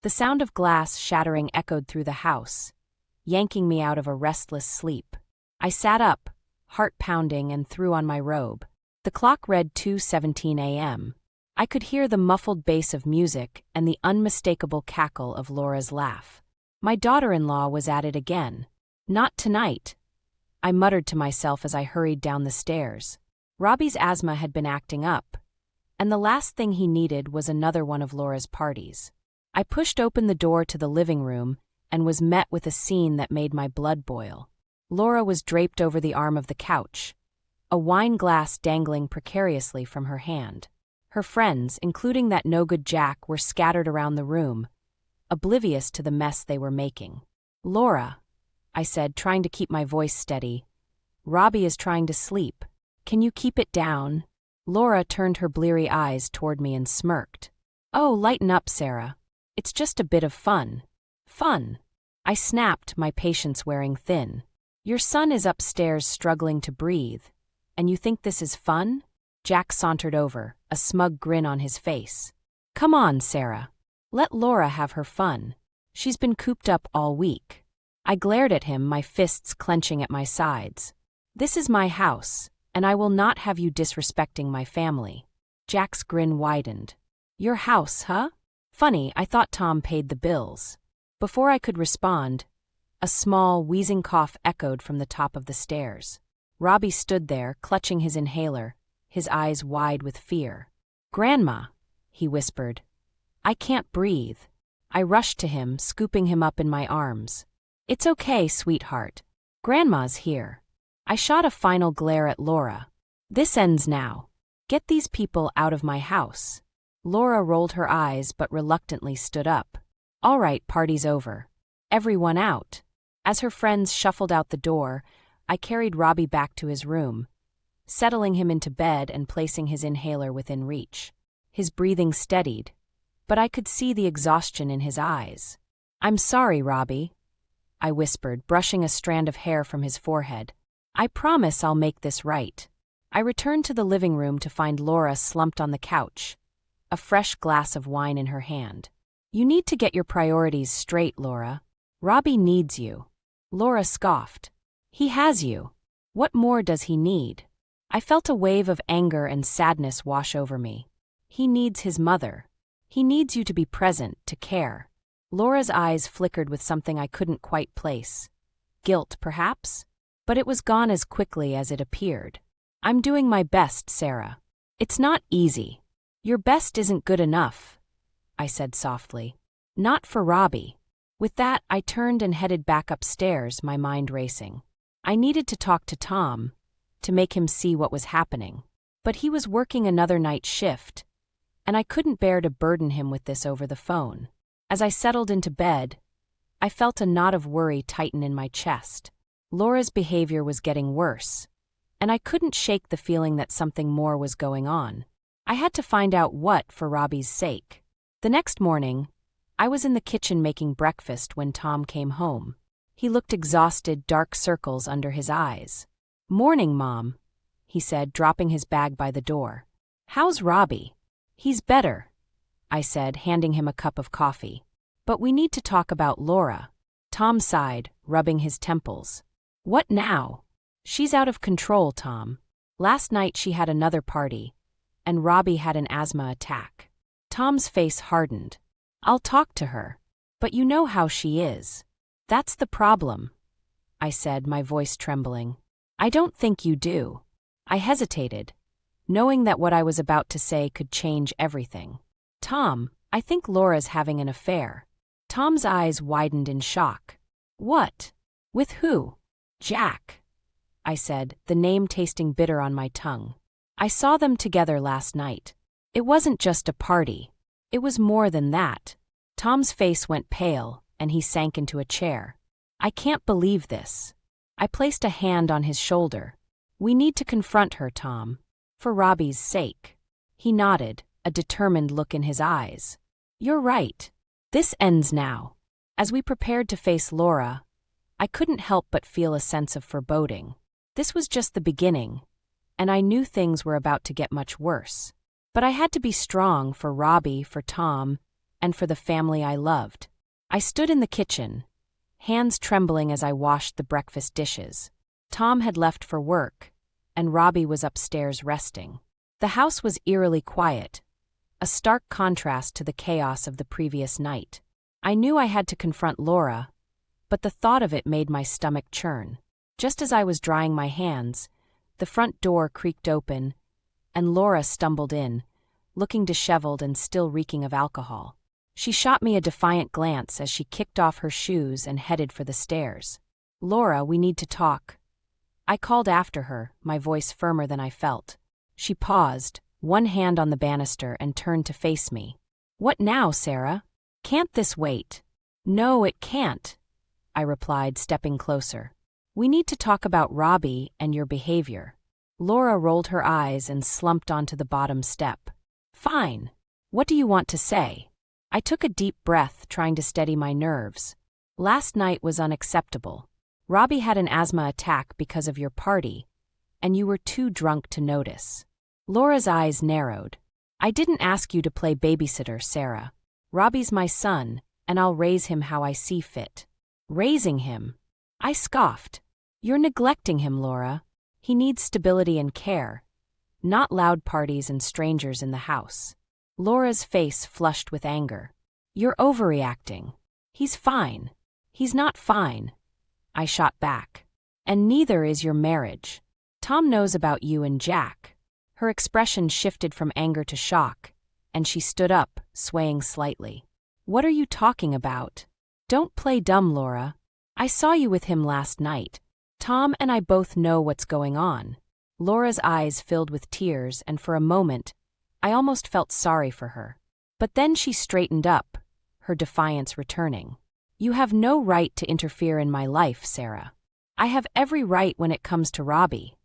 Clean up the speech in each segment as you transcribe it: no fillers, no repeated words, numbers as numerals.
The sound of glass shattering echoed through the house, yanking me out of a restless sleep. I sat up, heart pounding, and threw on my robe. The clock read 2:17 a.m. I could hear the muffled bass of music and the unmistakable cackle of Laura's laugh. My daughter-in-law was at it again. Not tonight, I muttered to myself as I hurried down the stairs. Robbie's asthma had been acting up, and the last thing he needed was another one of Laura's parties. I pushed open the door to the living room and was met with a scene that made my blood boil. Laura was draped over the arm of the couch, a wine glass dangling precariously from her hand. Her friends, including that no-good Jack, were scattered around the room, oblivious to the mess they were making. "Laura," I said, trying to keep my voice steady, "Robbie is trying to sleep. Can you keep it down?" Laura turned her bleary eyes toward me and smirked. "Oh, lighten up, Sarah. It's just a bit of fun." "Fun?" I snapped, my patience wearing thin. "Your son is upstairs struggling to breathe, and you think this is fun?" Jack sauntered over, a smug grin on his face. "Come on, Sarah. Let Laura have her fun. She's been cooped up all week." I glared at him, my fists clenching at my sides. "This is my house, and I will not have you disrespecting my family." Jack's grin widened. "Your house, huh? Funny, I thought Tom paid the bills." Before I could respond, a small, wheezing cough echoed from the top of the stairs. Robbie stood there, clutching his inhaler, his eyes wide with fear. "Grandma," he whispered. "I can't breathe." I rushed to him, scooping him up in my arms. "It's okay, sweetheart. Grandma's here." I shot a final glare at Laura. "This ends now. Get these people out of my house." Laura rolled her eyes but reluctantly stood up. "All right, party's over. Everyone out." As her friends shuffled out the door, I carried Robbie back to his room, settling him into bed and placing his inhaler within reach. His breathing steadied, but I could see the exhaustion in his eyes. "I'm sorry, Robbie," I whispered, brushing a strand of hair from his forehead. "I promise I'll make this right." I returned to the living room to find Laura slumped on the couch, a fresh glass of wine in her hand. "You need to get your priorities straight, Laura. Robbie needs you." Laura scoffed. "He has you. What more does he need?" I felt a wave of anger and sadness wash over me. "He needs his mother. He needs you to be present, to care." Laura's eyes flickered with something I couldn't quite place. Guilt, perhaps? But it was gone as quickly as it appeared. "I'm doing my best, Sarah. It's not easy. Your best isn't good enough," I said softly. "Not for Robbie." With that, I turned and headed back upstairs, my mind racing. I needed to talk to Tom, to make him see what was happening. But he was working another night shift, and I couldn't bear to burden him with this over the phone. As I settled into bed, I felt a knot of worry tighten in my chest. Laura's behavior was getting worse, and I couldn't shake the feeling that something more was going on. I had to find out what for Robbie's sake. The next morning, I was in the kitchen making breakfast when Tom came home. He looked exhausted, dark circles under his eyes. "Morning, Mom," he said, dropping his bag by the door. "How's Robbie?" "He's better," I said, handing him a cup of coffee. "But we need to talk about Laura." Tom sighed, rubbing his temples. "What now?" "She's out of control, Tom. Last night she had another party, and Robbie had an asthma attack." Tom's face hardened. "I'll talk to her. But you know how she is." "That's the problem," I said, my voice trembling. "I don't think you do." I hesitated, knowing that what I was about to say could change everything. "Tom, I think Laura's having an affair." Tom's eyes widened in shock. "What? With who?" "Jack," I said, the name tasting bitter on my tongue. "I saw them together last night. It wasn't just a party. It was more than that." Tom's face went pale, and he sank into a chair. "I can't believe this." I placed a hand on his shoulder. "We need to confront her, Tom. For Robbie's sake." He nodded, a determined look in his eyes. "You're right. This ends now." As we prepared to face Laura, I couldn't help but feel a sense of foreboding. This was just the beginning, and I knew things were about to get much worse. But I had to be strong for Robbie, for Tom, and for the family I loved. I stood in the kitchen, hands trembling as I washed the breakfast dishes. Tom had left for work, and Robbie was upstairs resting. The house was eerily quiet, a stark contrast to the chaos of the previous night. I knew I had to confront Laura, but the thought of it made my stomach churn. Just as I was drying my hands, the front door creaked open, and Laura stumbled in, looking disheveled and still reeking of alcohol. She shot me a defiant glance as she kicked off her shoes and headed for the stairs. "Laura, we need to talk." I called after her, my voice firmer than I felt. She paused, one hand on the banister, and turned to face me. "What now, Sarah? Can't this wait?" "No, it can't," I replied, stepping closer. "We need to talk about Robbie and your behavior." Laura rolled her eyes and slumped onto the bottom step. "Fine. What do you want to say?" I took a deep breath, trying to steady my nerves. "Last night was unacceptable. Robbie had an asthma attack because of your party, and you were too drunk to notice." Laura's eyes narrowed. "I didn't ask you to play babysitter, Sarah. Robbie's my son, and I'll raise him how I see fit." "Raising him?" I scoffed. "You're neglecting him, Laura. He needs stability and care, not loud parties and strangers in the house." Laura's face flushed with anger. "You're overreacting. He's fine." "He's not fine," I shot back. "And neither is your marriage. Tom knows about you and Jack." Her expression shifted from anger to shock, and she stood up, swaying slightly. "What are you talking about? Don't play dumb, Laura. I saw you with him last night. Tom and I both know what's going on." Laura's eyes filled with tears, and for a moment, I almost felt sorry for her. But then she straightened up, her defiance returning. "You have no right to interfere in my life, Sarah." "I have every right when it comes to Robbie,"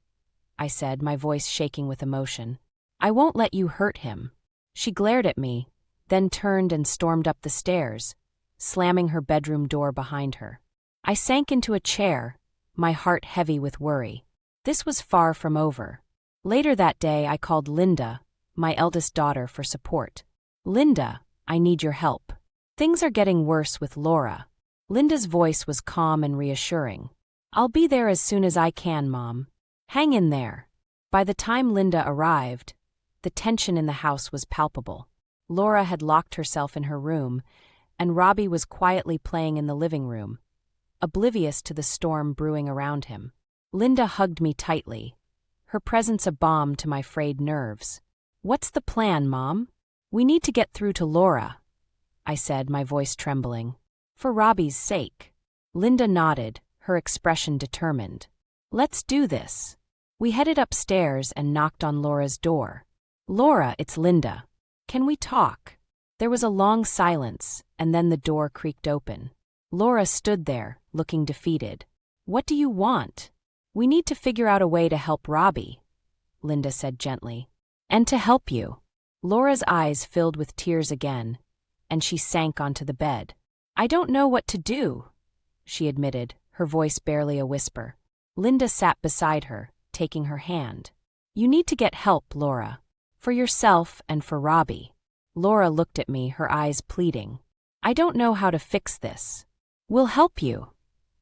I said, my voice shaking with emotion. "I won't let you hurt him." She glared at me, then turned and stormed up the stairs, slamming her bedroom door behind her. I sank into a chair, my heart heavy with worry. This was far from over. Later that day, I called Linda, my eldest daughter, for support. "Linda, I need your help. Things are getting worse with Laura." Linda's voice was calm and reassuring. "I'll be there as soon as I can, Mom. Hang in there." By the time Linda arrived, the tension in the house was palpable. Laura had locked herself in her room, and Robbie was quietly playing in the living room, oblivious to the storm brewing around him. Linda hugged me tightly, her presence a balm to my frayed nerves. "What's the plan, Mom?" "We need to get through to Laura," I said, my voice trembling. "For Robbie's sake." Linda nodded, her expression determined. "Let's do this." We headed upstairs and knocked on Laura's door. "Laura, it's Linda. Can we talk?" There was a long silence, and then the door creaked open. Laura stood there, looking defeated. "What do you want?" "We need to figure out a way to help Robbie," Linda said gently. "And to help you." Laura's eyes filled with tears again, and she sank onto the bed. "I don't know what to do," she admitted, her voice barely a whisper. Linda sat beside her, taking her hand. "You need to get help, Laura. For yourself and for Robbie." Laura looked at me, her eyes pleading. "I don't know how to fix this." "We'll help you,"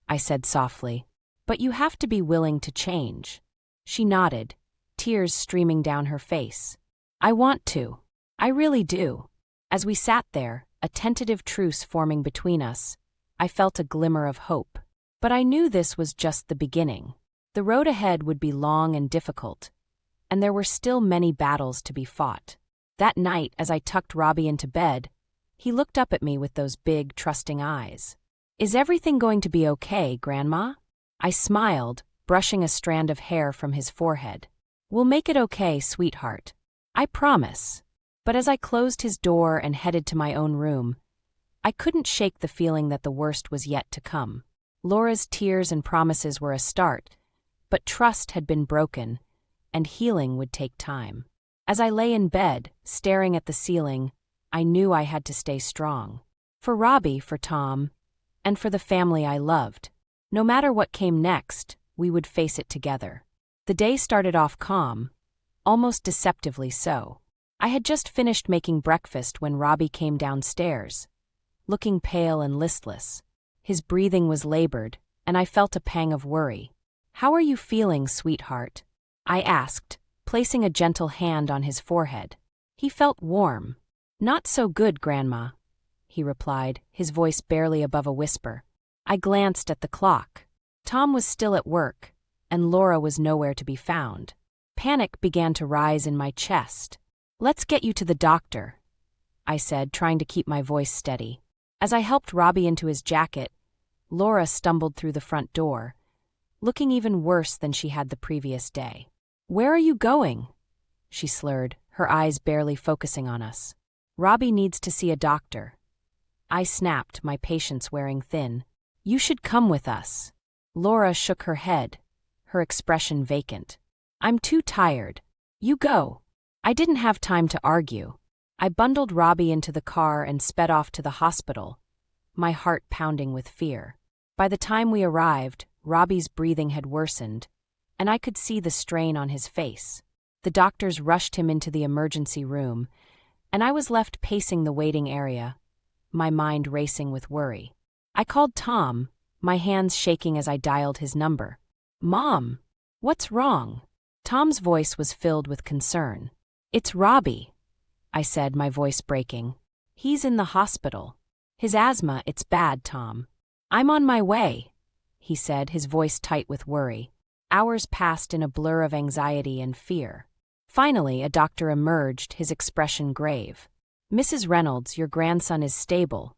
I said softly. "But you have to be willing to change." She nodded, tears streaming down her face. "I want to. I really do." As we sat there, a tentative truce forming between us, I felt a glimmer of hope. But I knew this was just the beginning. The road ahead would be long and difficult, and there were still many battles to be fought. That night, as I tucked Robbie into bed, he looked up at me with those big, trusting eyes. "Is everything going to be okay, Grandma?" I smiled, brushing a strand of hair from his forehead. "We'll make it okay, sweetheart. I promise." But as I closed his door and headed to my own room, I couldn't shake the feeling that the worst was yet to come. Laura's tears and promises were a start, but trust had been broken, and healing would take time. As I lay in bed, staring at the ceiling, I knew I had to stay strong. For Robbie, for Tom, and for the family I loved. No matter what came next, we would face it together. The day started off calm, almost deceptively so. I had just finished making breakfast when Robbie came downstairs, looking pale and listless. His breathing was labored, and I felt a pang of worry. "How are you feeling, sweetheart?" I asked, placing a gentle hand on his forehead. He felt warm. "Not so good, Grandma," he replied, his voice barely above a whisper. I glanced at the clock. Tom was still at work, and Laura was nowhere to be found. Panic began to rise in my chest. "Let's get you to the doctor," I said, trying to keep my voice steady. As I helped Robbie into his jacket, Laura stumbled through the front door, looking even worse than she had the previous day. "Where are you going?" she slurred, her eyes barely focusing on us. "Robbie needs to see a doctor." I snapped, my patience wearing thin. "You should come with us." Laura shook her head, her expression vacant. "I'm too tired. You go." I didn't have time to argue. I bundled Robbie into the car and sped off to the hospital, my heart pounding with fear. By the time we arrived, Robbie's breathing had worsened, and I could see the strain on his face. The doctors rushed him into the emergency room, and I was left pacing the waiting area, my mind racing with worry. I called Tom, my hands shaking as I dialed his number. "Mom, what's wrong?" Tom's voice was filled with concern. "It's Robbie," I said, my voice breaking. "He's in the hospital. His asthma, it's bad, Tom." "I'm on my way," he said, his voice tight with worry. Hours passed in a blur of anxiety and fear. Finally, a doctor emerged, his expression grave. "Mrs. Reynolds, your grandson is stable,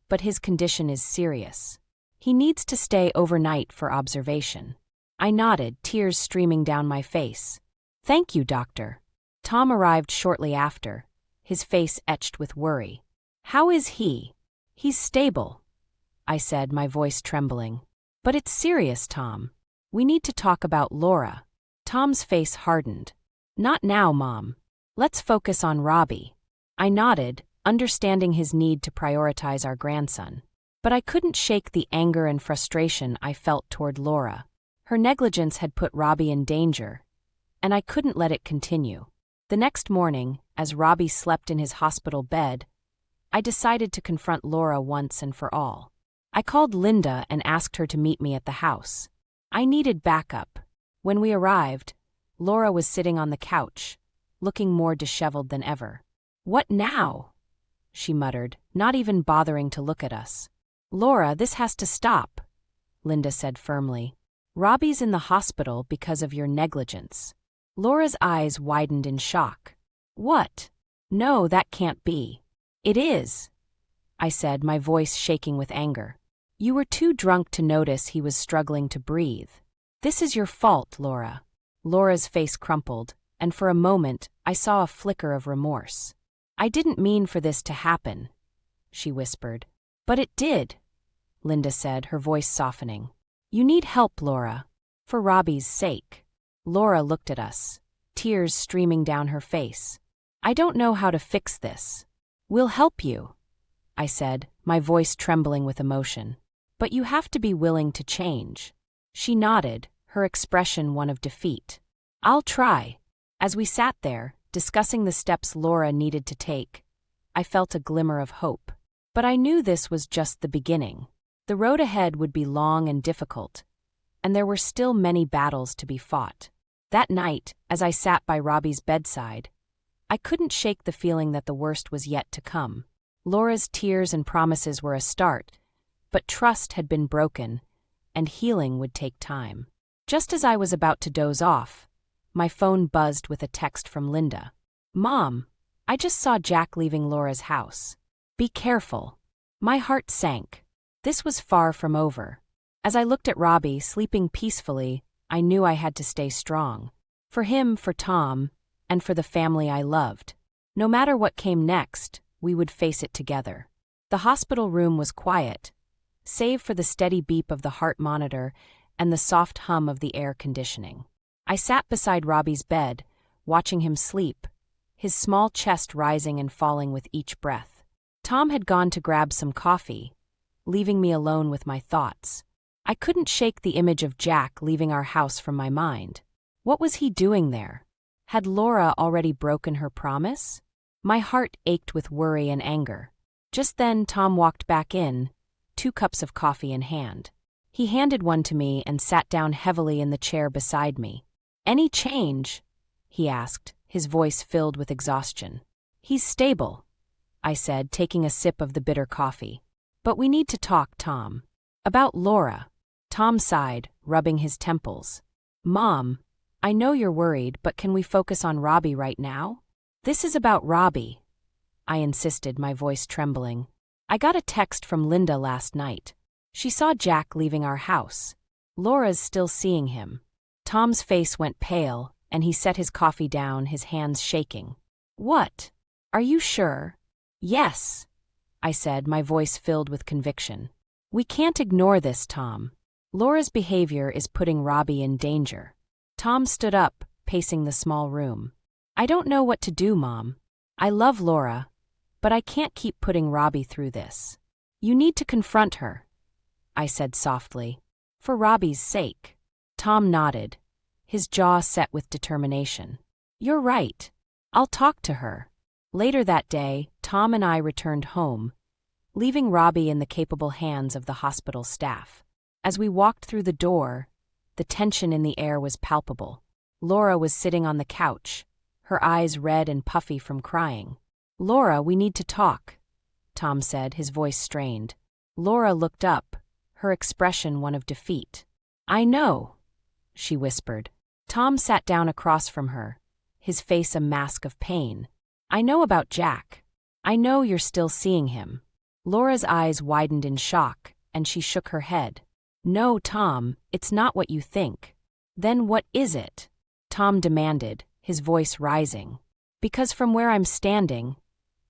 but his condition is serious. He needs to stay overnight for observation." I nodded, tears streaming down my face. "Thank you, doctor." Tom arrived shortly after, his face etched with worry. "How is he?" "He's stable," I said, my voice trembling. "But it's serious, Tom. We need to talk about Laura." Tom's face hardened. "Not now, Mom. Let's focus on Robbie." I nodded, understanding his need to prioritize our grandson. But I couldn't shake the anger and frustration I felt toward Laura. Her negligence had put Robbie in danger, and I couldn't let it continue. The next morning, as Robbie slept in his hospital bed, I decided to confront Laura once and for all. I called Linda and asked her to meet me at the house. I needed backup. When we arrived, Laura was sitting on the couch, looking more disheveled than ever. "What now?" she muttered, not even bothering to look at us. "Laura, this has to stop," Linda said firmly. "Robbie's in the hospital because of your negligence." Laura's eyes widened in shock. "What? No, that can't be." "It is," I said, my voice shaking with anger. "You were too drunk to notice he was struggling to breathe. This is your fault, Laura." Laura's face crumpled, and for a moment I saw a flicker of remorse. "I didn't mean for this to happen," she whispered. "But it did," Linda said, her voice softening. "You need help, Laura. For Robbie's sake." Laura looked at us, tears streaming down her face. "I don't know how to fix this." "We'll help you," I said, my voice trembling with emotion. "But you have to be willing to change." She nodded, her expression one of defeat. "I'll try." As we sat there, discussing the steps Laura needed to take, I felt a glimmer of hope. But I knew this was just the beginning. The road ahead would be long and difficult, and there were still many battles to be fought. That night, as I sat by Robbie's bedside, I couldn't shake the feeling that the worst was yet to come. Laura's tears and promises were a start, but trust had been broken, and healing would take time. Just as I was about to doze off, my phone buzzed with a text from Linda. "Mom, I just saw Jack leaving Laura's house. Be careful." My heart sank. This was far from over. As I looked at Robbie, sleeping peacefully, I knew I had to stay strong. For him, for Tom, and for the family I loved. No matter what came next, we would face it together. The hospital room was quiet, save for the steady beep of the heart monitor and the soft hum of the air conditioning. I sat beside Robbie's bed, watching him sleep, his small chest rising and falling with each breath. Tom had gone to grab some coffee, leaving me alone with my thoughts. I couldn't shake the image of Jack leaving our house from my mind. What was he doing there? Had Laura already broken her promise? My heart ached with worry and anger. Just then, Tom walked back in, 2 cups of coffee in hand. He handed one to me and sat down heavily in the chair beside me. "Any change?" he asked, his voice filled with exhaustion. "He's stable," I said, taking a sip of the bitter coffee. "But we need to talk, Tom. About Laura." Tom sighed, rubbing his temples. "Mom, I know you're worried, but can we focus on Robbie right now?" "This is about Robbie," I insisted, my voice trembling. "I got a text from Linda last night. She saw Jack leaving our house. Laura's still seeing him." Tom's face went pale, and he set his coffee down, his hands shaking. "What? Are you sure?" "Yes," I said, my voice filled with conviction. "We can't ignore this, Tom. Laura's behavior is putting Robbie in danger." Tom stood up, pacing the small room. "I don't know what to do, Mom. I love Laura, but I can't keep putting Robbie through this. You need to confront her," I said softly. "For Robbie's sake." Tom nodded, his jaw set with determination. "You're right. I'll talk to her." Later that day, Tom and I returned home, leaving Robbie in the capable hands of the hospital staff. As we walked through the door, the tension in the air was palpable. Laura was sitting on the couch, her eyes red and puffy from crying. "Laura, we need to talk," Tom said, his voice strained. Laura looked up, her expression one of defeat. "I know," she whispered. Tom sat down across from her, his face a mask of pain. "I know about Jack. I know you're still seeing him." Laura's eyes widened in shock, and she shook her head. "No, Tom, it's not what you think." "Then what is it?" Tom demanded, his voice rising. "Because from where I'm standing,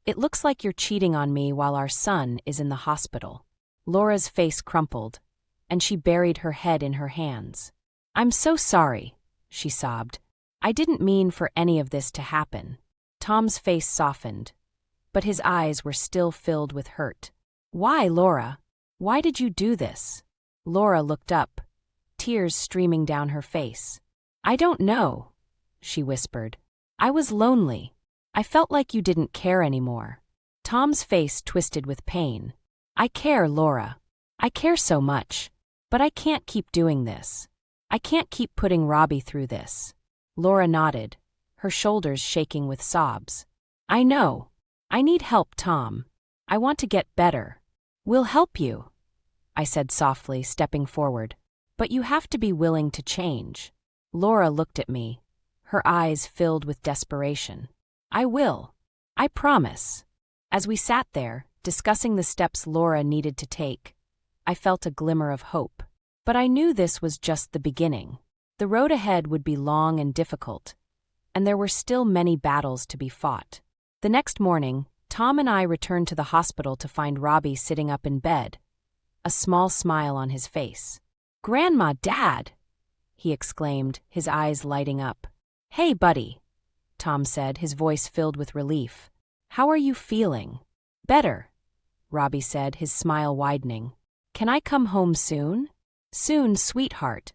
it looks like you're cheating on me while our son is in the hospital." Laura's face crumpled, and she buried her head in her hands. "I'm so sorry," she sobbed. "I didn't mean for any of this to happen." Tom's face softened, but his eyes were still filled with hurt. "Why, Laura? Why did you do this?" Laura looked up, tears streaming down her face. "I don't know," she whispered. "I was lonely. I felt like you didn't care anymore." Tom's face twisted with pain. "I care, Laura. I care so much. But I can't keep doing this. I can't keep putting Robbie through this." Laura nodded, her shoulders shaking with sobs. "I know. I need help, Tom. I want to get better." "We'll help you," I said softly, stepping forward. "But you have to be willing to change." Laura looked at me, her eyes filled with desperation. "I will. I promise." As we sat there, discussing the steps Laura needed to take, I felt a glimmer of hope. But I knew this was just the beginning. The road ahead would be long and difficult, and there were still many battles to be fought. The next morning, Tom and I returned to the hospital to find Robbie sitting up in bed, a small smile on his face. "Grandma, Dad!" he exclaimed, his eyes lighting up. "Hey, buddy," Tom said, his voice filled with relief. "How are you feeling?" "Better," Robbie said, his smile widening. "Can I come home soon?" "Soon, sweetheart,"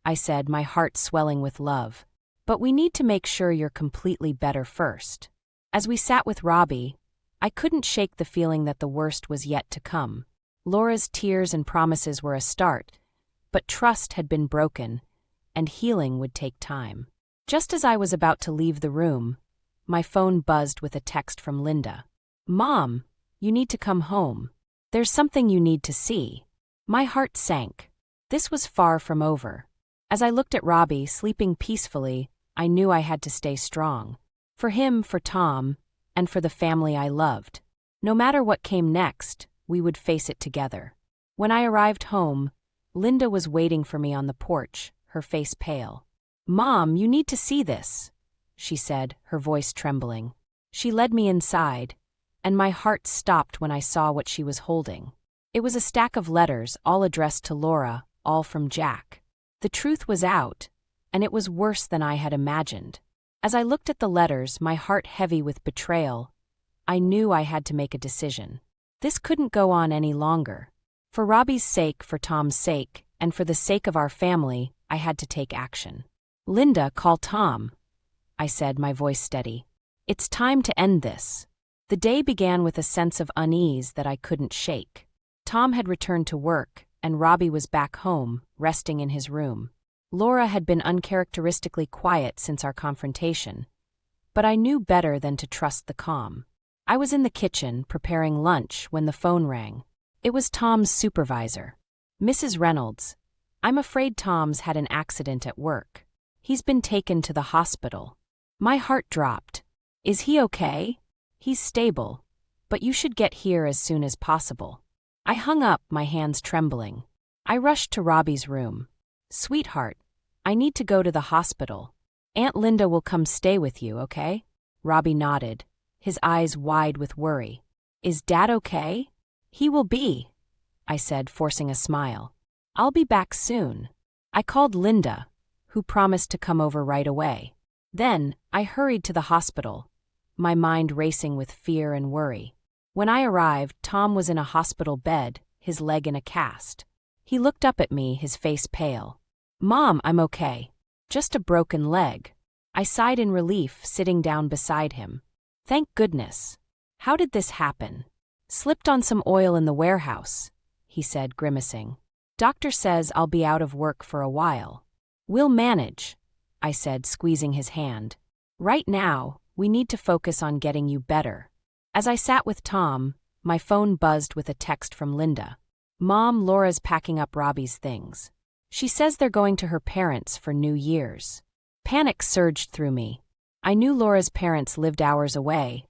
I said, my heart swelling with love. "But we need to make sure you're completely better first." As we sat with Robbie, I couldn't shake the feeling that the worst was yet to come. Laura's tears and promises were a start, but trust had been broken, and healing would take time. Just as I was about to leave the room, my phone buzzed with a text from Linda. "Mom, you need to come home. There's something you need to see." My heart sank. This was far from over. As I looked at Robbie, sleeping peacefully, I knew I had to stay strong. For him, for Tom, and for the family I loved. No matter what came next, we would face it together. When I arrived home, Linda was waiting for me on the porch, her face pale. "Mom, you need to see this," she said, her voice trembling. She led me inside, and my heart stopped when I saw what she was holding. It was a stack of letters, all addressed to Laura, all from Jack. The truth was out, and it was worse than I had imagined. As I looked at the letters, my heart heavy with betrayal, I knew I had to make a decision. This couldn't go on any longer. For Robbie's sake, for Tom's sake, and for the sake of our family, I had to take action. "Linda, call Tom," I said, my voice steady. It's time to end this. The day began with a sense of unease that I couldn't shake. Tom had returned to work, and Robbie was back home, resting in his room. Laura had been uncharacteristically quiet since our confrontation, but I knew better than to trust the calm. I was in the kitchen, preparing lunch, when the phone rang. It was Tom's supervisor. "Mrs. Reynolds, I'm afraid Tom's had an accident at work. He's been taken to the hospital." My heart dropped. "Is he okay?" "He's stable, but you should get here as soon as possible." I hung up, my hands trembling. I rushed to Robbie's room. "Sweetheart, I need to go to the hospital. Aunt Linda will come stay with you, okay?" Robbie nodded, his eyes wide with worry. "Is Dad okay?" "He will be," I said, forcing a smile. "I'll be back soon." I called Linda, who promised to come over right away. Then, I hurried to the hospital, my mind racing with fear and worry. When I arrived, Tom was in a hospital bed, his leg in a cast. He looked up at me, his face pale. "Mom, I'm okay. Just a broken leg." I sighed in relief, sitting down beside him. "Thank goodness. How did this happen?" "Slipped on some oil in the warehouse," he said, grimacing. "Doctor says I'll be out of work for a while." "We'll manage," I said, squeezing his hand. "Right now, we need to focus on getting you better." As I sat with Tom, my phone buzzed with a text from Linda. "Mom, Laura's packing up Robbie's things. She says they're going to her parents for New Year's." Panic surged through me. I knew Laura's parents lived hours away,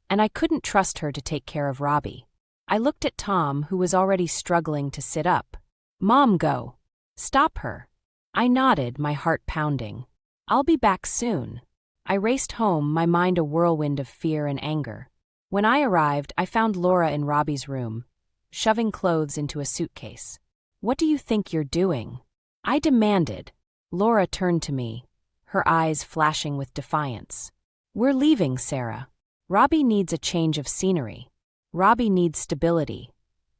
and I couldn't trust her to take care of Robbie. I looked at Tom, who was already struggling to sit up. "Mom, go. Stop her." I nodded, my heart pounding. "I'll be back soon." I raced home, my mind a whirlwind of fear and anger. When I arrived, I found Laura in Robbie's room, shoving clothes into a suitcase. "What do you think you're doing?" I demanded. Laura turned to me, her eyes flashing with defiance. "We're leaving, Sarah. Robbie needs a change of scenery. Robbie needs stability,"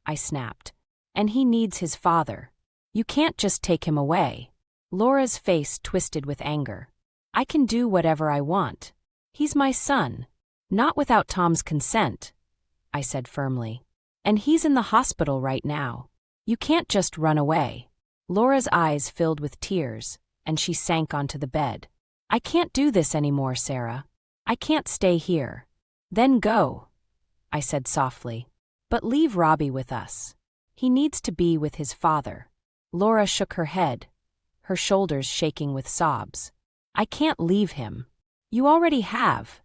I snapped. "And he needs his father. You can't just take him away." Laura's face twisted with anger. "I can do whatever I want. He's my son." "Not without Tom's consent," I said firmly. "And he's in the hospital right now. You can't just run away." Laura's eyes filled with tears, and she sank onto the bed. "I can't do this anymore, Sarah. I can't stay here." "Then go," I said softly. "But leave Robbie with us. He needs to be with his father." Laura shook her head, her shoulders shaking with sobs. "I can't leave him." "You already have,"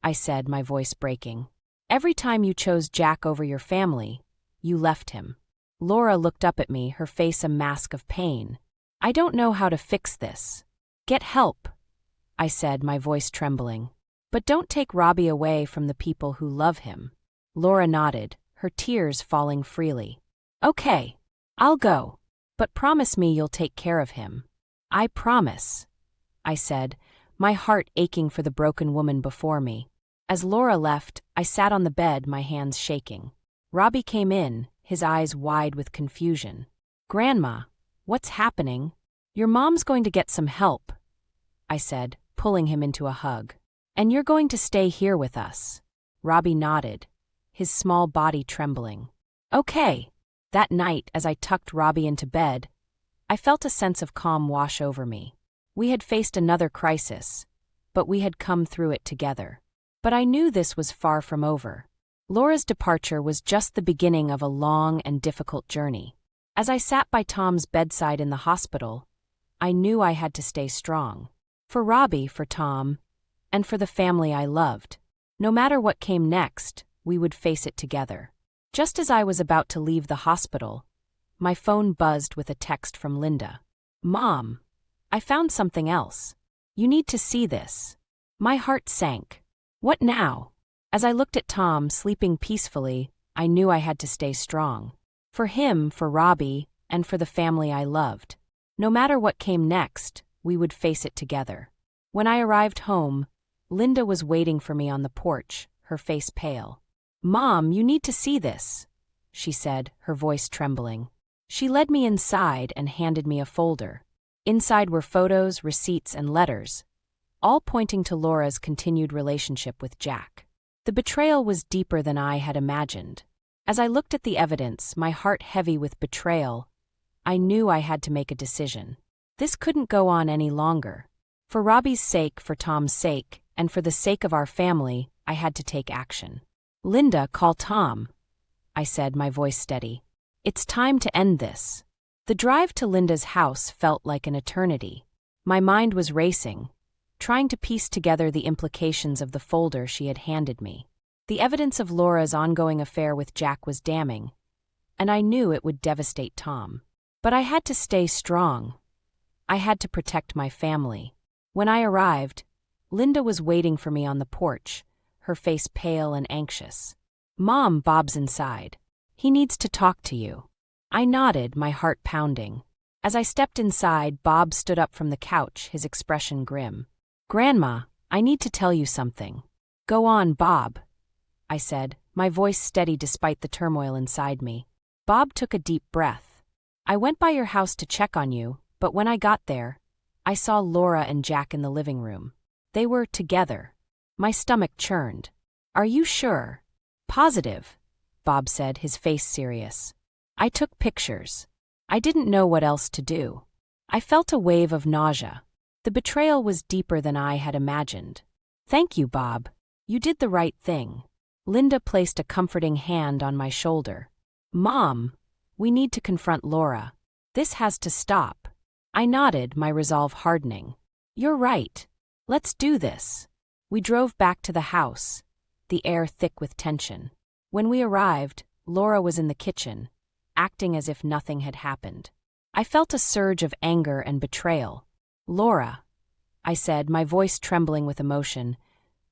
I said, my voice breaking. "Every time you chose Jack over your family, you left him." Laura looked up at me, her face a mask of pain. "I don't know how to fix this." "Get help," I said, my voice trembling. "But don't take Robbie away from the people who love him." Laura nodded, her tears falling freely. "Okay, I'll go. But promise me you'll take care of him." "I promise," I said, my heart aching for the broken woman before me. As Laura left, I sat on the bed, my hands shaking. Robbie came in, his eyes wide with confusion. "Grandma, what's happening?" "Your mom's going to get some help," I said, pulling him into a hug. "And you're going to stay here with us." Robbie nodded, his small body trembling. "Okay." That night, as I tucked Robbie into bed, I felt a sense of calm wash over me. We had faced another crisis, but we had come through it together. But I knew this was far from over. Laura's departure was just the beginning of a long and difficult journey. As I sat by Tom's bedside in the hospital, I knew I had to stay strong. For Robbie, for Tom, and for the family I loved. No matter what came next, we would face it together. Just as I was about to leave the hospital, my phone buzzed with a text from Linda. "Mom, I found something else. You need to see this." My heart sank. "What now?" As I looked at Tom sleeping peacefully, I knew I had to stay strong. For him, for Robbie, and for the family I loved. No matter what came next, we would face it together. When I arrived home, Linda was waiting for me on the porch, her face pale. "Mom, you need to see this," she said, her voice trembling. She led me inside and handed me a folder. Inside were photos, receipts, and letters, all pointing to Laura's continued relationship with Jack. The betrayal was deeper than I had imagined. As I looked at the evidence, my heart heavy with betrayal, I knew I had to make a decision. This couldn't go on any longer. For Robbie's sake, for Tom's sake, and for the sake of our family, I had to take action. "Linda, call Tom," I said, my voice steady. "It's time to end this." The drive to Linda's house felt like an eternity. My mind was racing, trying to piece together the implications of the folder she had handed me. The evidence of Laura's ongoing affair with Jack was damning, and I knew it would devastate Tom. But I had to stay strong. I had to protect my family. When I arrived, Linda was waiting for me on the porch, her face pale and anxious. "Mom, Bob's inside. He needs to talk to you." I nodded, my heart pounding. As I stepped inside, Bob stood up from the couch, his expression grim. "Grandma, I need to tell you something." "Go on, Bob," I said, my voice steady despite the turmoil inside me. Bob took a deep breath. "I went by your house to check on you, but when I got there, I saw Laura and Jack in the living room. They were together." My stomach churned. "Are you sure?" "Positive," Bob said, his face serious. "I took pictures. I didn't know what else to do." I felt a wave of nausea. The betrayal was deeper than I had imagined. "Thank you, Bob. You did the right thing." Linda placed a comforting hand on my shoulder. "Mom, we need to confront Laura. This has to stop." I nodded, my resolve hardening. "You're right. Let's do this." We drove back to the house, the air thick with tension. When we arrived, Laura was in the kitchen, acting as if nothing had happened. I felt a surge of anger and betrayal. "Laura," I said, my voice trembling with emotion,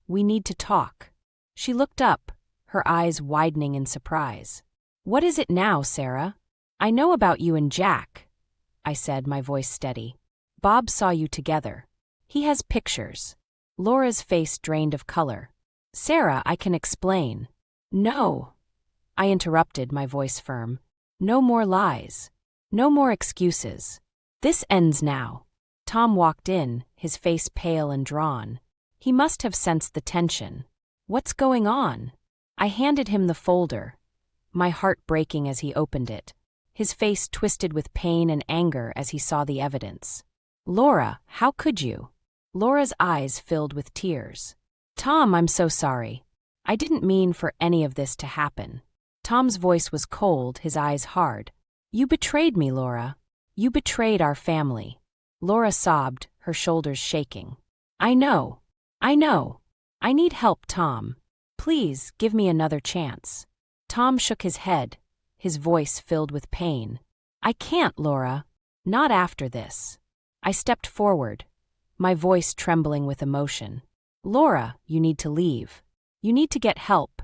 "we need to talk." She looked up, her eyes widening in surprise. "What is it now, Sarah?" "I know about you and Jack," I said, my voice steady. "Bob saw you together. He has pictures." Laura's face drained of color. "Sarah, I can explain." "No," I interrupted, my voice firm. "No more lies. No more excuses. This ends now." Tom walked in, his face pale and drawn. He must have sensed the tension. "What's going on?" I handed him the folder, my heart breaking as he opened it. His face twisted with pain and anger as he saw the evidence. "Laura, how could you?" Laura's eyes filled with tears. "Tom, I'm so sorry. I didn't mean for any of this to happen." Tom's voice was cold, his eyes hard. "You betrayed me, Laura. You betrayed our family." Laura sobbed, her shoulders shaking. I know. I need help, Tom. Please, give me another chance." Tom shook his head, his voice filled with pain. "I can't, Laura. Not after this." I stepped forward, my voice trembling with emotion. "Laura, you need to leave. You need to get help,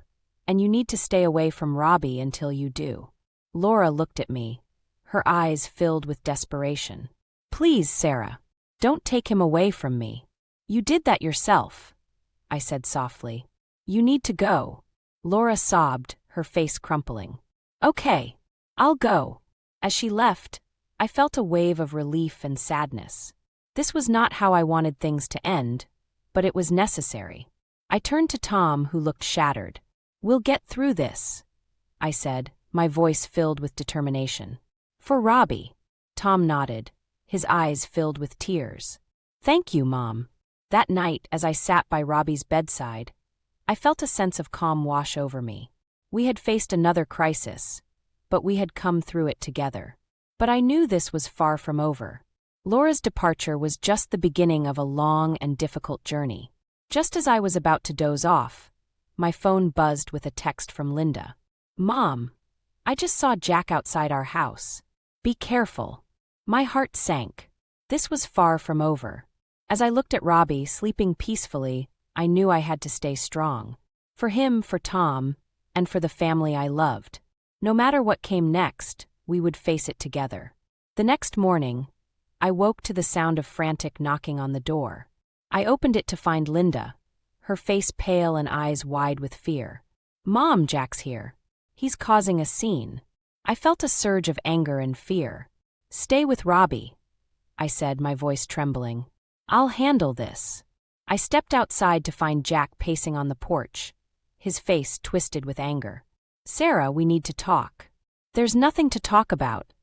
and you need to stay away from Robbie until you do." Laura looked at me, her eyes filled with desperation. "Please, Sarah, don't take him away from me. You did that yourself," I said softly. "You need to go." Laura sobbed, her face crumpling. "Okay, I'll go." As she left, I felt a wave of relief and sadness. This was not how I wanted things to end, but it was necessary. I turned to Tom, who looked shattered. "We'll get through this," I said, my voice filled with determination. "For Robbie." Tom nodded, his eyes filled with tears. "Thank you, Mom." That night, as I sat by Robbie's bedside, I felt a sense of calm wash over me. We had faced another crisis, but we had come through it together. But I knew this was far from over. Laura's departure was just the beginning of a long and difficult journey. Just as I was about to doze off, my phone buzzed with a text from Linda. "Mom, I just saw Jack outside our house. Be careful." My heart sank. This was far from over. As I looked at Robbie, sleeping peacefully, I knew I had to stay strong. For him, for Tom, and for the family I loved. No matter what came next, we would face it together. The next morning, I woke to the sound of frantic knocking on the door. I opened it to find Linda, her face pale and eyes wide with fear. "Mom, Jack's here. He's causing a scene." I felt a surge of anger and fear. "Stay with Robbie," I said, my voice trembling. "I'll handle this." I stepped outside to find Jack pacing on the porch, his face twisted with anger. "Sarah, we need to talk." "There's nothing to talk about,"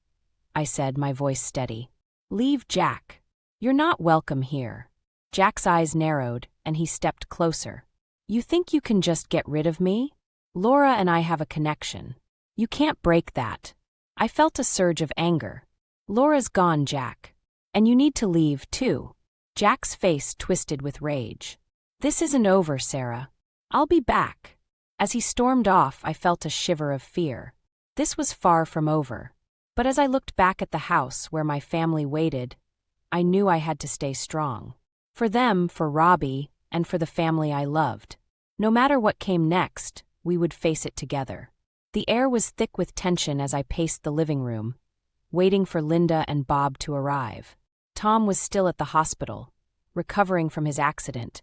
I said, my voice steady. "Leave, Jack. You're not welcome here." Jack's eyes narrowed, and he stepped closer. "You think you can just get rid of me? Laura and I have a connection. You can't break that." I felt a surge of anger. "Laura's gone, Jack. And you need to leave, too." Jack's face twisted with rage. "This isn't over, Sarah. I'll be back." As he stormed off, I felt a shiver of fear. This was far from over. But as I looked back at the house where my family waited, I knew I had to stay strong. For them, for Robbie, and for the family I loved. No matter what came next, we would face it together. The air was thick with tension as I paced the living room, waiting for Linda and Bob to arrive. Tom was still at the hospital, recovering from his accident,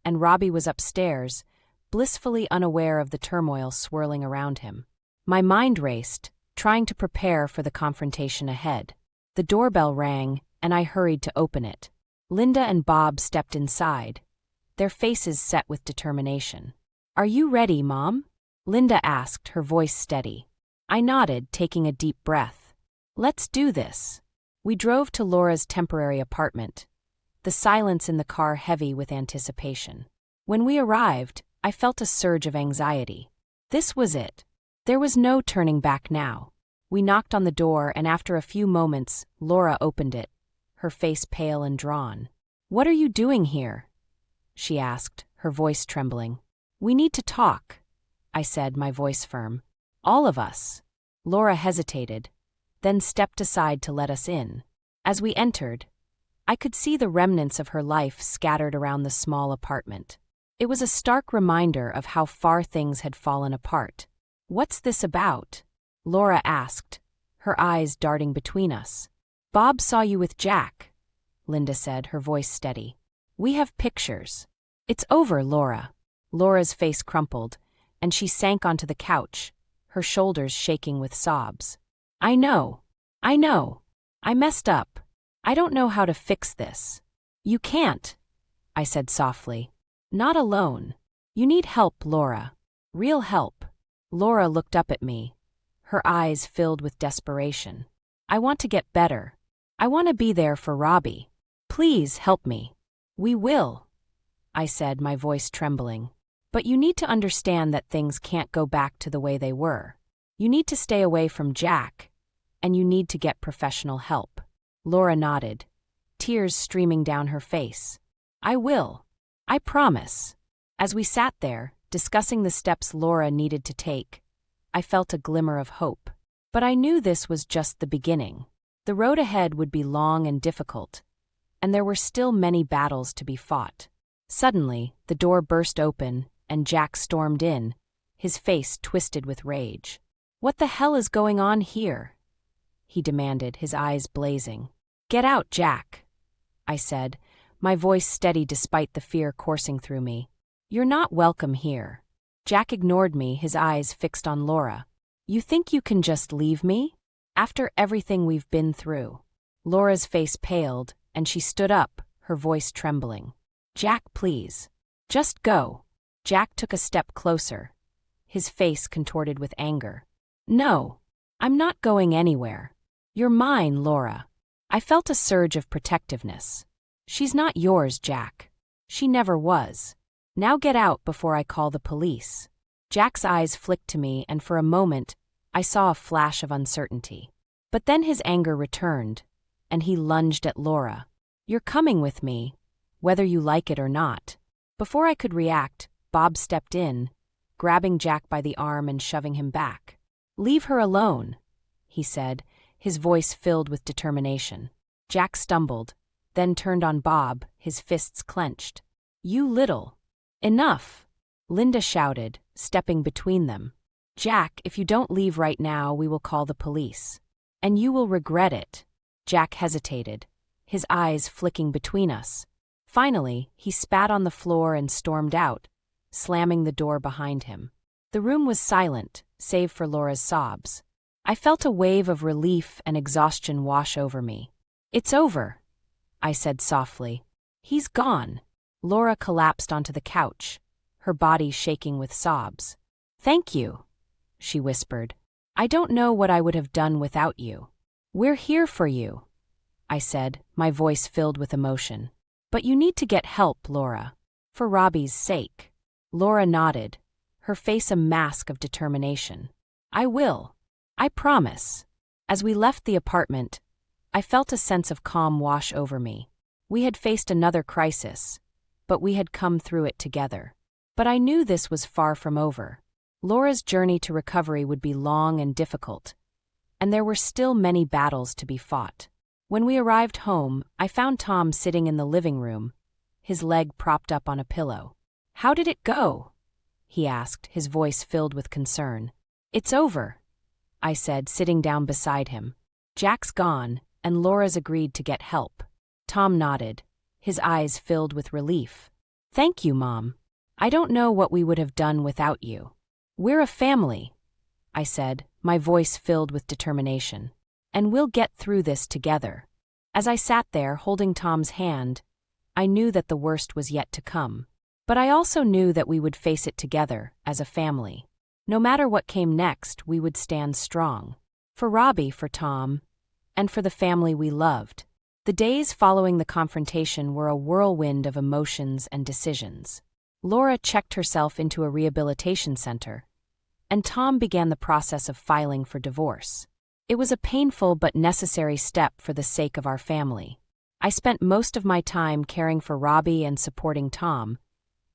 and Robbie was upstairs, blissfully unaware of the turmoil swirling around him. My mind raced, trying to prepare for the confrontation ahead. The doorbell rang, and I hurried to open it. Linda and Bob stepped inside, their faces set with determination. "Are you ready, Mom?" Linda asked, her voice steady. I nodded, taking a deep breath. "Let's do this." We drove to Laura's temporary apartment, the silence in the car heavy with anticipation. When we arrived, I felt a surge of anxiety. This was it. There was no turning back now. We knocked on the door, and after a few moments, Laura opened it, her face pale and drawn. "What are you doing here?" she asked, her voice trembling. "We need to talk," I said, my voice firm. "All of us." Laura hesitated, then stepped aside to let us in. As we entered, I could see the remnants of her life scattered around the small apartment. It was a stark reminder of how far things had fallen apart. "What's this about?" Laura asked, her eyes darting between us. "Bob saw you with Jack," Linda said, her voice steady. "We have pictures." "It's over, Laura." Laura's face crumpled, and she sank onto the couch, her shoulders shaking with sobs. I know. I messed up. I don't know how to fix this." "You can't," I said softly. "Not alone. You need help, Laura. Real help." Laura looked up at me, her eyes filled with desperation. "I want to get better. I want to be there for Robbie. Please help me." "We will," I said, my voice trembling. "But you need to understand that things can't go back to the way they were. You need to stay away from Jack, and you need to get professional help." Laura nodded, tears streaming down her face. "I will. I promise." As we sat there, discussing the steps Laura needed to take, I felt a glimmer of hope. But I knew this was just the beginning. The road ahead would be long and difficult, and there were still many battles to be fought. Suddenly, the door burst open, and Jack stormed in, his face twisted with rage. "What the hell is going on here?" he demanded, his eyes blazing. "Get out, Jack," I said, my voice steady despite the fear coursing through me. "You're not welcome here." Jack ignored me, his eyes fixed on Laura. "You think you can just leave me? After everything we've been through?" Laura's face paled, and she stood up, her voice trembling. "Jack, please. Just go." Jack took a step closer, his face contorted with anger. "No, I'm not going anywhere. You're mine, Laura." I felt a surge of protectiveness. "She's not yours, Jack. She never was. Now get out before I call the police." Jack's eyes flicked to me, and for a moment, I saw a flash of uncertainty. But then his anger returned, and he lunged at Laura. "You're coming with me, whether you like it or not." Before I could react, Bob stepped in, grabbing Jack by the arm and shoving him back. "Leave her alone," he said, his voice filled with determination. Jack stumbled, then turned on Bob, his fists clenched. "You little—" "Enough!" Linda shouted, stepping between them. "Jack, if you don't leave right now, we will call the police. And you will regret it." Jack hesitated, his eyes flicking between us. Finally, he spat on the floor and stormed out, slamming the door behind him. The room was silent, save for Laura's sobs. I felt a wave of relief and exhaustion wash over me. "It's over," I said softly. "He's gone." Laura collapsed onto the couch, her body shaking with sobs. "Thank you," she whispered. "I don't know what I would have done without you." "We're here for you," I said, my voice filled with emotion. "But you need to get help, Laura. For Robbie's sake." Laura nodded, her face a mask of determination. "I will. I promise." As we left the apartment, I felt a sense of calm wash over me. We had faced another crisis, but we had come through it together. But I knew this was far from over. Laura's journey to recovery would be long and difficult, and there were still many battles to be fought. When we arrived home, I found Tom sitting in the living room, his leg propped up on a pillow. "How did it go?" he asked, his voice filled with concern. "It's over," I said, sitting down beside him. "Jack's gone, and Laura's agreed to get help." Tom nodded, his eyes filled with relief. "Thank you, Mom. I don't know what we would have done without you." "We're a family," I said, my voice filled with determination. "And we'll get through this together." As I sat there holding Tom's hand, I knew that the worst was yet to come. But I also knew that we would face it together, as a family. No matter what came next, we would stand strong. For Robbie, for Tom, and for the family we loved. The days following the confrontation were a whirlwind of emotions and decisions. Laura checked herself into a rehabilitation center, and Tom began the process of filing for divorce. It was a painful but necessary step for the sake of our family. I spent most of my time caring for Robbie and supporting Tom,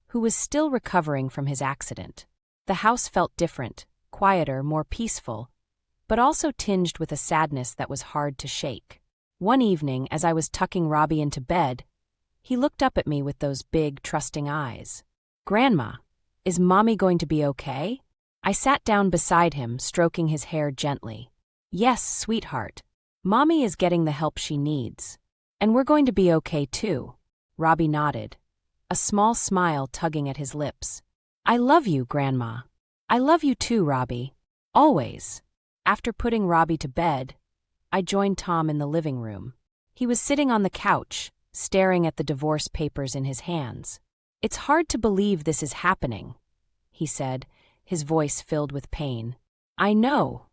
who was still recovering from his accident. The house felt different, quieter, more peaceful, but also tinged with a sadness that was hard to shake. One evening, as I was tucking Robbie into bed, he looked up at me with those big, trusting eyes. "Grandma, is Mommy going to be okay?" I sat down beside him, stroking his hair gently. "Yes, sweetheart. Mommy is getting the help she needs. And we're going to be okay too." Robbie nodded, a small smile tugging at his lips. "I love you, Grandma." "I love you too, Robbie. Always." After putting Robbie to bed, I joined Tom in the living room. He was sitting on the couch, staring at the divorce papers in his hands. "It's hard to believe this is happening," he said, his voice filled with pain. "I know,"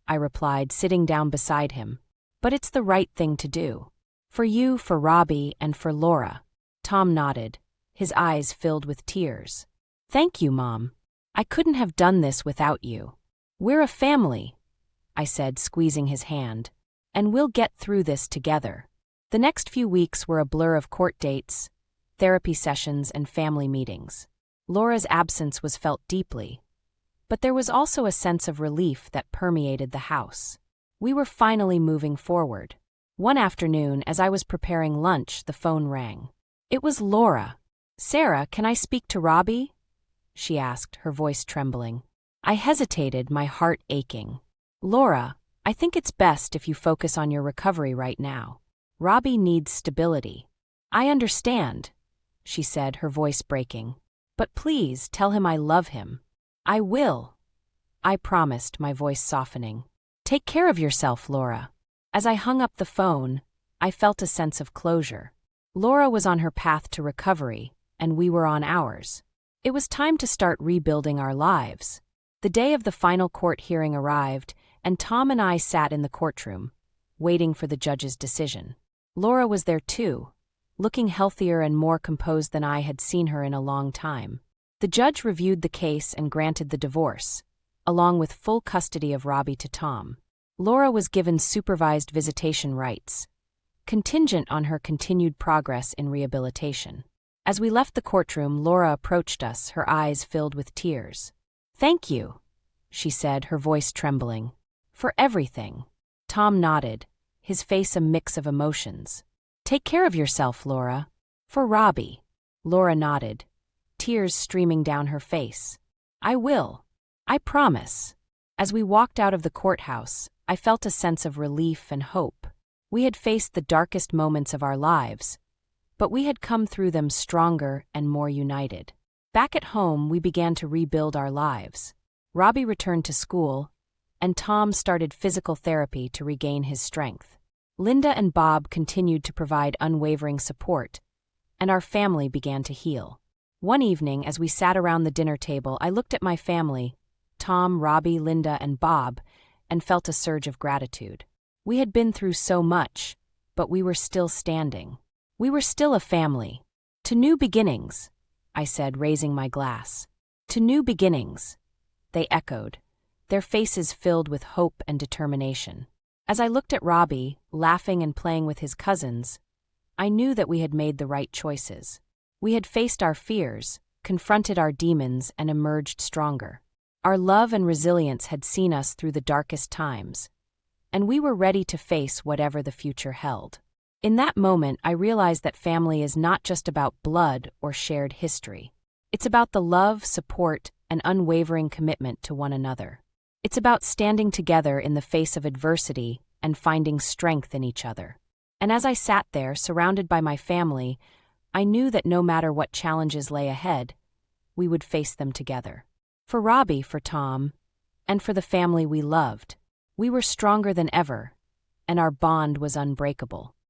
I replied, sitting down beside him. "But it's the right thing to do. For you, for Robbie, and for Laura." Tom nodded, his eyes filled with tears. "Thank you, Mom. I couldn't have done this without you. We're a family," I said, squeezing his hand. "And we'll get through this together." The next few weeks were a blur of court dates, therapy sessions, and family meetings. Laura's absence was felt deeply, but there was also a sense of relief that permeated the house. We were finally moving forward. One afternoon, as I was preparing lunch, the phone rang. It was Laura. "Sarah, can I speak to Robbie?" she asked, her voice trembling. I hesitated, my heart aching. "Laura, I think it's best if you focus on your recovery right now. Robbie needs stability." "I understand," she said, her voice breaking. "But please tell him I love him." "I will," I promised, my voice softening. "Take care of yourself, Laura." As I hung up the phone, I felt a sense of closure. Laura was on her path to recovery, and we were on ours. It was time to start rebuilding our lives. The day of the final court hearing arrived, and Tom and I sat in the courtroom, waiting for the judge's decision. Laura was there too, looking healthier and more composed than I had seen her in a long time. The judge reviewed the case and granted the divorce, along with full custody of Robbie to Tom. Laura was given supervised visitation rights, contingent on her continued progress in rehabilitation. As we left the courtroom, Laura approached us, her eyes filled with tears. "Thank you," she said, her voice trembling. "For everything." Tom nodded, his face a mix of emotions. "Take care of yourself, Laura." "For Robbie." Laura nodded, tears streaming down her face. "I will. I promise." As we walked out of the courthouse, I felt a sense of relief and hope. We had faced the darkest moments of our lives, but we had come through them stronger and more united. Back at home, we began to rebuild our lives. Robbie returned to school, and Tom started physical therapy to regain his strength. Linda and Bob continued to provide unwavering support, and our family began to heal. One evening, as we sat around the dinner table, I looked at my family, Tom, Robbie, Linda, and Bob, and felt a surge of gratitude. We had been through so much, but we were still standing. We were still a family. To new beginnings, I said, raising my glass. To new beginnings, they echoed, their faces filled with hope and determination. As I looked at Robbie, laughing and playing with his cousins, I knew that we had made the right choices. We had faced our fears, confronted our demons, and emerged stronger. Our love and resilience had seen us through the darkest times, and we were ready to face whatever the future held. In that moment, I realized that family is not just about blood or shared history. It's about the love, support, and unwavering commitment to one another. It's about standing together in the face of adversity and finding strength in each other. And as I sat there, surrounded by my family, I knew that no matter what challenges lay ahead, we would face them together. For Robbie, for Tom, and for the family we loved, we were stronger than ever, and our bond was unbreakable.